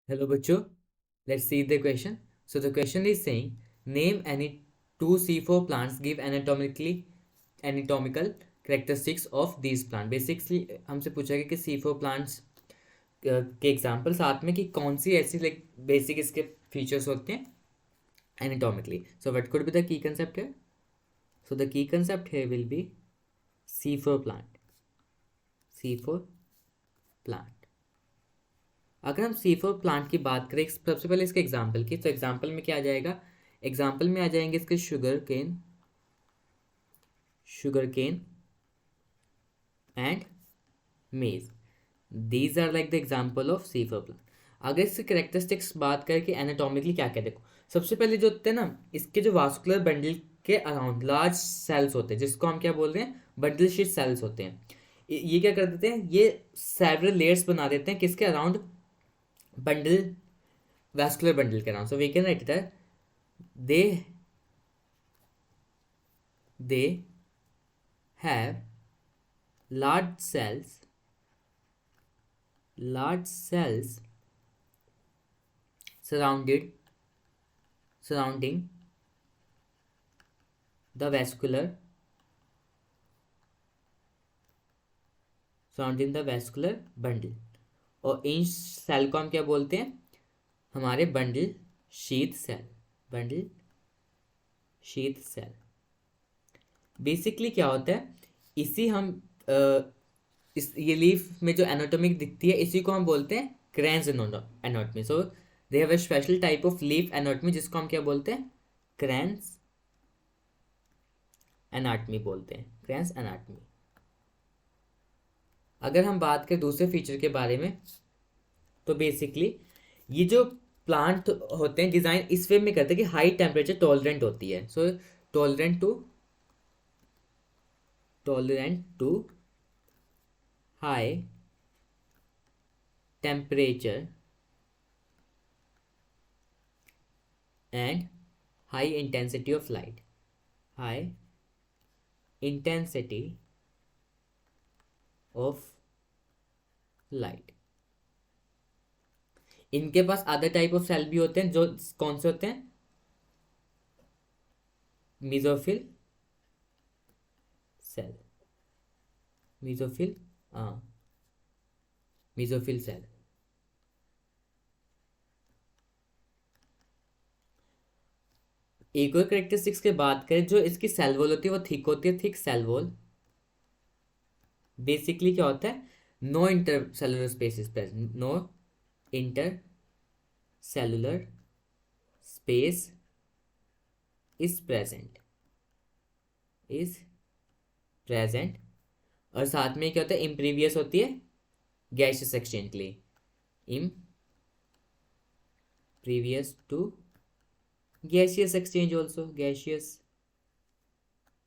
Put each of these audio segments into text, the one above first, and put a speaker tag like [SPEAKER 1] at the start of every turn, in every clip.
[SPEAKER 1] Hello, Bacho. Let's see the question. So the question is saying, name any two C4 plants, give anatomical characteristics of these plants. Basically हमसे पूछा गया कि C4 plants के example साथ में कि कौन सी ऐसी लाइक बेसिक इसके फीचर्स होते हैं anatomically. So what could be the key concept here? So the key concept here will be C4 plant. C4 plant. अगर हम C4 प्लांट की बात करें सबसे पहले इसके एग्जाम्पल की, तो एग्जाम्पल में क्या आ जाएगा? एग्जाम्पल में आ जाएंगे इसके sugar cane and maize. These are like the example of C4 plant. अगर इसकी करेक्टरिस्टिक्स बात करें कि एनाटॉमिकली क्या क्या, देखो सबसे पहले जो होते हैं ना, इसके जो वास्कुलर बंडल के अराउंड लार्ज सेल्स होते हैं, जिसको हम क्या बोल रहे हैं, बंडल शीट सेल्स होते हैं. ये क्या कर देते हैं, ये सेवरल लेयर्स बना देते हैं किसके अराउंड, bundle vascular bundle के नाम. So we can write it as they have large cells surrounding the vascular bundle. और इन सेल को हम क्या बोलते हैं, हमारे बंडल शीथ सेल. बेसिकली क्या होता है, इसी हम इस ये लीफ में जो एनाटॉमिक दिखती है, इसी को हम बोलते हैं क्रैंस anatomy. So they have a special type of leaf anatomy, जिसको हम क्या बोलते हैं, क्रैंस एनाटॉमी बोलते हैं, क्रैंस एनाटॉमी. अगर हम बात करें दूसरे फीचर के बारे में, तो बेसिकली ये जो प्लांट होते हैं डिज़ाइन इस वे में करते हैं कि हाई टेम्परेचर टॉलरेंट होती है. So tolerant to high temperature and high intensity of light. High intensity of light. इनके पास अदर टाइप ऑफ सेल भी होते हैं, जो कौन से होते हैं, मीजोफिल सेल. Mesophyll cell. एक और करेक्टरिस्टिक्स की बात करें, जो इसकी सेल वॉल होती है वो थिक होती है, थिक सेल वॉल. बेसिकली क्या होता है, no intercellular space present, no intercellular space is present. और साथ में क्या होता है, इम्प्रीवियस होती है गैसियस एक्सचेंज के लिए, impervious to gaseous exchange, also gaseous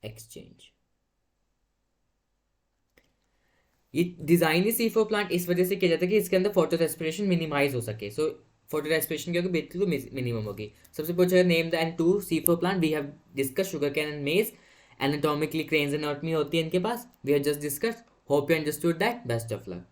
[SPEAKER 1] exchange. ये डिज़ाइन ही C4 प्लांट इस वजह से किया जाता है कि इसके अंदर फोटो रेस्पिरेशन मिनिमाइज हो सके. सो फोटो रेस्पिरेशन क्या होगी, बिल्कुल मिनिमम होगी. सबसे पूछा name the and two C4 plant, we have discuss sugar cane and maize. Anatomically Kranz anatomy होती है इनके पास, we have just discuss. Hope you understood that. Best of luck.